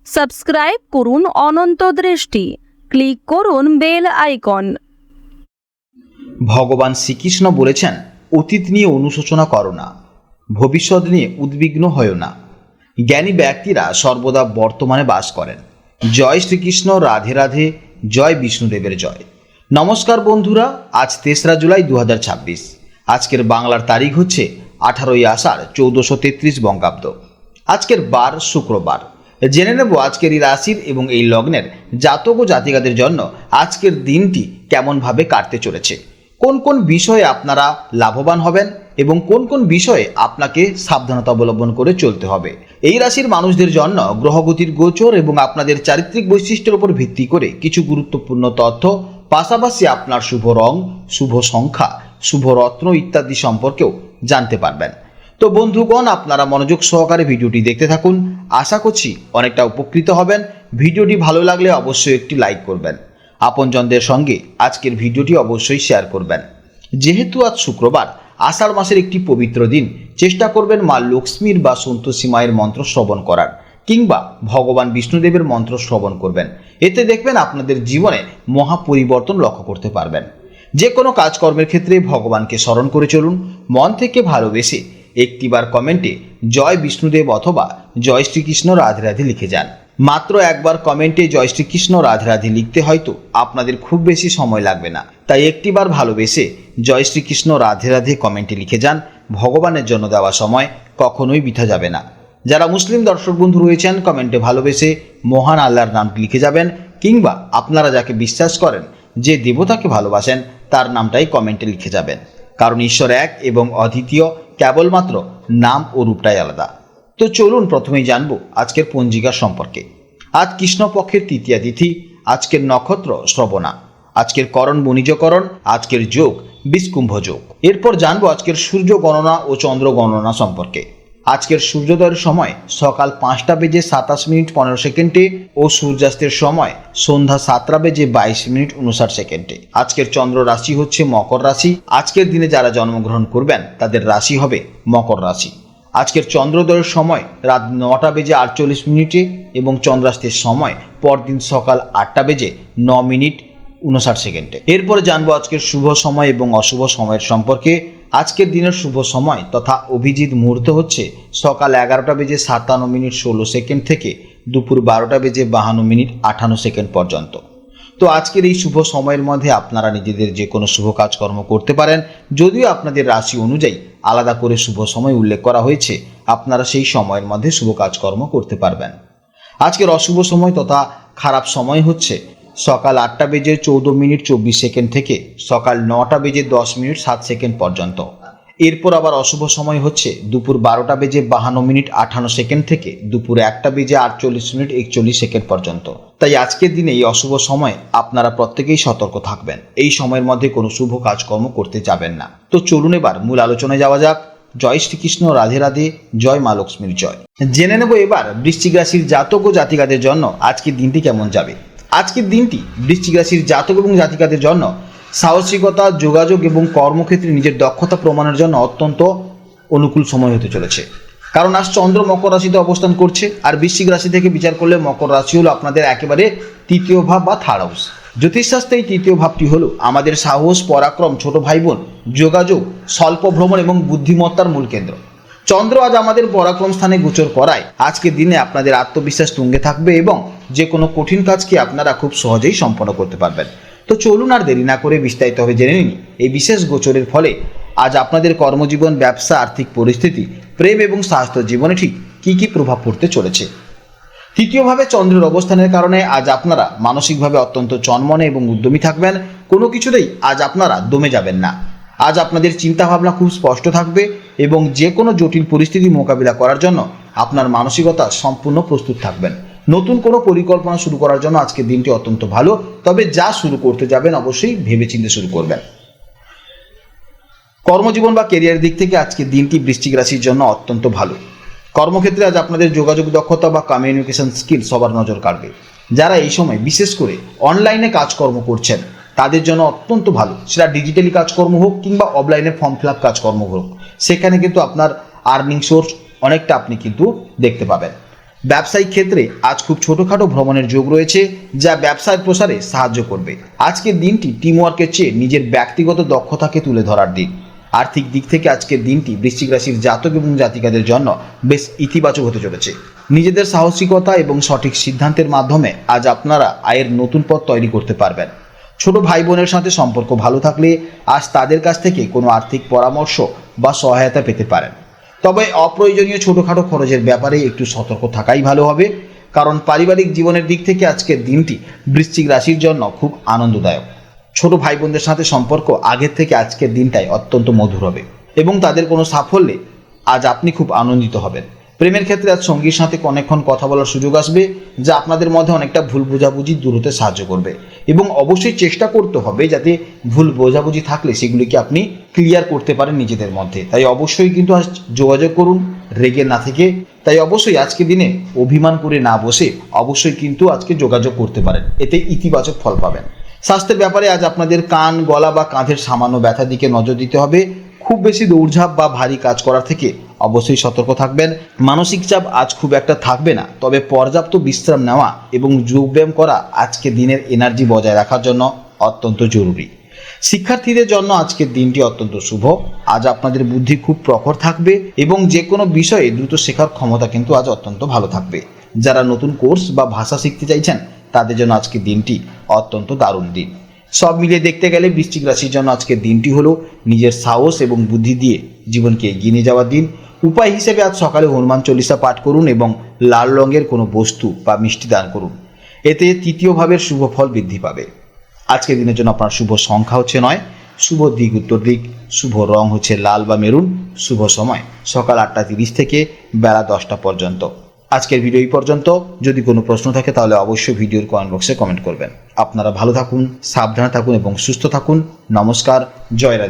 Subscribe করুন অনন্ত দৃষ্টি, click করুন বেল আইকন। ভগবান শ্রীকৃষ্ণ বলেছেন, অতীত নিয়ে অনুশোচনা করো না, ভবিষ্যৎ নিয়ে উদ্বিগ্ন হয়ো না। জ্ঞানী ব্যক্তিরা সর্বদা বর্তমানে বাস করেন। জয় শ্রীকৃষ্ণ, রাধে রাধে, জয় বিষ্ণুদেবের জয়। নমস্কার বন্ধুরা, আজ 3রা জুলাই 2026। আজকের বাংলার তারিখ হচ্ছে 18ই আষাঢ় 1433 বঙ্গাব্দ। আজকের বার শুক্রবার। জেনে নেব আজকের এই রাশির এবং এই লগ্নের জাতক ও জাতিকাদের জন্য আজকের দিনটি কেমনভাবে কাটতে চলেছে, কোন কোন বিষয়ে আপনারা লাভবান হবেন এবং কোন কোন বিষয়ে আপনাকে সাবধানতা অবলম্বন করে চলতে হবে। এই রাশির মানুষদের জন্য গ্রহগতির গোচর এবং আপনাদের চারিত্রিক বৈশিষ্ট্যের উপর ভিত্তি করে কিছু গুরুত্বপূর্ণ তথ্য, পাশাপাশি আপনার শুভ রং, শুভ সংখ্যা, শুভ রত্ন ইত্যাদি সম্পর্কেও জানতে পারবেন। তো বন্ধুগণ, আপনারা মনোযোগ সহকারে ভিডিওটি দেখতে থাকুন। আশা করছি অনেকটা উপকৃত হবেন। ভিডিওটি ভালো লাগলে অবশ্যই একটি লাইক করবেন। আপনজনদের সঙ্গে আজকের ভিডিওটি অবশ্যই শেয়ার করবেন। যেহেতু আজ শুক্রবার, আষাঢ় মাসের একটি পবিত্র দিন, চেষ্টা করবেন মা লক্ষ্মীর বা সন্তোষী মায়ের মন্ত্র শ্রবণ করার, কিংবা ভগবান বিষ্ণুদেবের মন্ত্র শ্রবণ করবেন। এতে দেখবেন আপনাদের জীবনে মহা পরিবর্তন লক্ষ্য করতে পারবেন। যে কোনো কাজকর্মের ক্ষেত্রে ভগবানকে স্মরণ করে চলুন। মন থেকে ভালোবেসে একটিবার কমেন্টে জয় বিষ্ণুদেব অথবা জয় শ্রীকৃষ্ণ রাধে রাধে লিখে যান। মাত্র একবার কমেন্টে জয় শ্রীকৃষ্ণ রাধে রাধে লিখতে হয়তো আপনাদের খুব বেশি সময় লাগবে না, তাই একটিবার ভালোবেসে জয় শ্রীকৃষ্ণ রাধে রাধে কমেন্টে লিখে যান। ভগবানের জন্য দেওয়া সময় কখনোই বৃথা যাবে না। যারা মুসলিম দর্শক বন্ধু রয়েছেন, কমেন্টে ভালোবেসে মহান আল্লাহর নামটি লিখে যাবেন, কিংবা আপনারা যাকে বিশ্বাস করেন, যে দেবতাকে ভালোবাসেন, তার নামটাই কমেন্টে লিখে যাবেন। কারণ ঈশ্বর এক এবং অদ্বিতীয়, কেবলমাত্র নাম ও রূপটাই আলাদা। তো চলুন প্রথমেই জানবো আজকের পঞ্জিকা সম্পর্কে। আজ কৃষ্ণপক্ষের তৃতীয়া তিথি, আজকের নক্ষত্র শ্রবণা, আজকের করণ বণিজকরণ, আজকের যোগ বিষকুম্ভ যোগ। এরপর জানবো আজকের সূর্য গণনা ও চন্দ্র গণনা সম্পর্কে। আজকের সূর্যোদয়ের সময় সকাল 5:27:15 ও সূর্যাস্তের সময় সন্ধ্যা 7:22:59। আজকের চন্দ্র রাশি হচ্ছে মকর রাশি। আজকের দিনে যারা জন্মগ্রহণ করবেন তাদের রাশি হবে মকর রাশি। আজকের চন্দ্রোদয়ের সময় রাত 9:48 এবং চন্দ্রাস্তের সময় পরদিন সকাল 8:09:59। এরপরে জানবো আজকের শুভ সময় এবং অশুভ সময়ের সম্পর্কে। আজকের দিনের শুভ সময় তথা অভিজিৎ মুহূর্ত হচ্ছে সকাল 11:57:16 থেকে দুপুর 12:52:58 পর্যন্ত। তো আজকের এই শুভ সময়ের মধ্যে আপনারা নিজেদের যে কোনো শুভ কাজকর্ম করতে পারেন। যদিও আপনাদের রাশি অনুযায়ী আলাদা করে শুভ সময় উল্লেখ করা হয়েছে, আপনারা সেই সময়ের মধ্যে শুভ কাজকর্ম করতে পারবেন। আজকের অশুভ সময় তথা খারাপ সময় হচ্ছে সকাল 8:14:24 থেকে সকাল 9:10:07 পর্যন্ত। এরপর আবার অশুভ সময় হচ্ছে দুপুর 12:52:58 থেকে দুপুর 1:48:41 পর্যন্ত। তাই আজকের দিনে এই অশুভ সময় আপনারা প্রত্যেকেই সতর্ক থাকবেন। এই সময়ের মধ্যে কোনো শুভ কাজকর্ম করতে যাবেন না। তো চলুন এবার মূল আলোচনায় যাওয়া যাক। জয় শ্রীকৃষ্ণ, রাধে রাধে, জয় মা লক্ষ্মীর জয়। জেনে নেব এবার বৃশ্চিক রাশির জাতক ও জাতিকাদের জন্য আজকের দিনটি কেমন যাবে। আজকের দিনটি বৃশ্চিক রাশির জাতক এবং জাতিকাদের জন্য সাহসিকতা, যোগাযোগ এবং কর্মক্ষেত্রে নিজের দক্ষতা প্রমাণের জন্য অত্যন্ত অনুকূল সময় হতে চলেছে। কারণ আজ চন্দ্র মকর রাশিতে অবস্থান করছে, আর বৃশ্চিক রাশি থেকে বিচার করলে মকর রাশি হলো আপনাদের একেবারে তৃতীয় ভাব বা থার্ড হাউস। জ্যোতিষশাস্ত্রে এই তৃতীয় ভাবটি হলো আমাদের সাহস, পরাক্রম, ছোট ভাই বোন, যোগাযোগ, স্বল্প ভ্রমণ এবং বুদ্ধিমত্তার মূল কেন্দ্র। চন্দ্র আজ আমাদের পরাক্রম স্থানে গোচর করায় আজকের দিনে আপনাদের আত্মবিশ্বাস তুঙ্গে থাকবে এবং যে কোনো কঠিন কাজকে আপনারা খুব সহজেই সম্পন্ন করতে পারবেন। তো চলুন আর দেরি না করে বিস্তারিতভাবে জেনে নিন এই বিশেষ গোচরের ফলে আজ আপনাদের কর্মজীবন, ব্যবসা, আর্থিক পরিস্থিতি, প্রেম এবং স্বাস্থ্য জীবনে ঠিক কী কী প্রভাব পড়তে চলেছে। তৃতীয়ভাবে চন্দ্রের অবস্থানের কারণে আজ আপনারা মানসিকভাবে অত্যন্ত চনমনে এবং উদ্যমী থাকবেন। কোনো কিছুতেই আজ আপনারা দমে যাবেন না। আজ আপনাদের চিন্তাভাবনা খুব স্পষ্ট থাকবে এবং যে কোনো জটিল পরিস্থিতি মোকাবিলা করার জন্য আপনার মানসিকতা সম্পূর্ণ প্রস্তুত থাকবেন। নতুন কোনো পরিকল্পনা শুরু করার জন্য আজকের দিনটি অত্যন্ত ভালো, তবে যা শুরু করতে যাবেন অবশ্যই ভেবেচিন্তে শুরু করবেন। কর্মজীবন বা কেরিয়ার দিক থেকে আজকের দিনটি বৃশ্চিক রাশির জন্য অত্যন্ত ভালো। কর্মক্ষেত্রে আজ আপনাদের যোগাযোগ দক্ষতা বা কমিউনিকেশন স্কিল সবার নজর কাড়বে। যারা এই সময় বিশেষ করে অনলাইনে কাজকর্ম করছেন তাদের জন্য অত্যন্ত ভালো, সেটা ডিজিটালি কাজকর্ম হোক কিংবা অফলাইনে ফর্ম ফিল আপ কাজকর্ম হোক, সেখানে কিন্তু আপনার আর্নিং সোর্স অনেকটা আপনি কিন্তু দেখতে পাবেন। ব্যবসায়িক ক্ষেত্রে আজ খুব ছোটখাটো ভ্রমণের যোগ রয়েছে, যা ব্যবসার প্রসারে সাহায্য করবে। আজকের দিনটি টিমওয়ার্কের চেয়ে নিজের ব্যক্তিগত দক্ষতাকে তুলে ধরার দিন। আর্থিক দিক থেকে আজকের দিনটি বৃশ্চিক রাশির জাতক এবং জাতিকাদের জন্য বেশ ইতিবাচক হতে চলেছে। নিজেদের সাহসিকতা এবং সঠিক সিদ্ধান্তের মাধ্যমে আজ আপনারা আয়ের নতুন পথ তৈরি করতে পারবেন। ছোট ভাই বোনের সাথে সম্পর্ক ভালো থাকলে আজ তাদের কাছ থেকে কোনো আর্থিক পরামর্শ বা সহায়তা পেতে পারেন। তবে অপ্রয়োজনীয় ছোটোখাটো খরচের ব্যাপারে একটু সতর্ক থাকাই ভালো হবে, কারণ পারিবারিক জীবনের দিক থেকে আজকের দিনটি বৃশ্চিক রাশির জন্য খুব আনন্দদায়ক। ছোট ভাই বোনদের সাথে সম্পর্ক আগের থেকে আজকের দিনটাই অত্যন্ত মধুর হবে এবং তাদের কোনো সাফল্যে আজ আপনি খুব আনন্দিত হবেন। প্রেমের ক্ষেত্রে আজ সঙ্গীর সাথে অনেকক্ষণ কথা বলার সুযোগ আসবে, যা আপনাদের মধ্যে অনেকটা ভুল বোঝাবুঝি দূর হতে সাহায্য করবে এবং অবশ্যই চেষ্টা করতে হবে যাতে ভুল বোঝাবুঝি থাকলে সেগুলিকে আপনি ক্লিয়ার করতে পারেন নিজেদের মধ্যে। তাই অবশ্যই কিন্তু আজ যোগাযোগ করুন রেগে না থেকে। তাই অবশ্যই আজকের দিনে অভিমান করে না বসে অবশ্যই কিন্তু আজকে যোগাযোগ করতে পারেন, এতে ইতিবাচক ফল পাবেন। স্বাস্থ্যের ব্যাপারে আজ আপনাদের কান, গলা বা কাঁধের সামান্য ব্যথার দিকে নজর দিতে হবে। খুব বেশি দৌড়ঝাঁপ বা ভারী কাজ করার থেকে অবশ্যই সতর্ক থাকবেন। মানসিক চাপ আজ খুব একটা থাকবে না, তবে পর্যাপ্ত বিশ্রাম নেওয়া এবং যোগব্যায়াম করা আজকে দিনের এনার্জি বজায় রাখার জন্য অত্যন্ত জরুরি। শিক্ষার্থীদের জন্য আজকের দিনটি অত্যন্ত শুভ। আজ আপনাদের বুদ্ধি খুব প্রখর থাকবে এবং যে কোনো বিষয়ে দ্রুত শেখার ক্ষমতা কিন্তু আজ অত্যন্ত ভালো থাকবে। যারা নতুন কোর্স বা ভাষা শিখতে চাইছেন তাদের জন্য আজকের দিনটি অত্যন্ত দারুণ দিন। সব মিলিয়ে দেখতে গেলে বৃশ্চিক রাশির জন্য আজকের দিনটি হলো নিজের সাহস এবং বুদ্ধি দিয়ে জীবনকে এগিয়ে নিয়ে যাওয়ার দিন। উপায় হিসেবে আজ সকালে হনুমান চল্লিশা পাঠ করুন এবং লাল রঙের কোনো বস্তু বা মিষ্টি দান করুন, এতে তৃতীয় ভাবের শুভ ফল বৃদ্ধি পাবে। আজকের দিনের জন্য আপনার শুভ সংখ্যা হচ্ছে 9, শুভ দিক উত্তর দিক, শুভ রং হচ্ছে লাল বা মেরুন, শুভ সময় সকাল 8:30 থেকে বেলা 10টা পর্যন্ত। আজকের ভিডিও এই পর্যন্ত। যদি কোনো প্রশ্ন থাকে তাহলে অবশ্যই ভিডিওর কমেন্ট বক্সে কমেন্ট করবেন। আপনারা ভালো থাকুন, সাবধানে থাকুন এবং সুস্থ থাকুন। নমস্কার, জয় রাধে।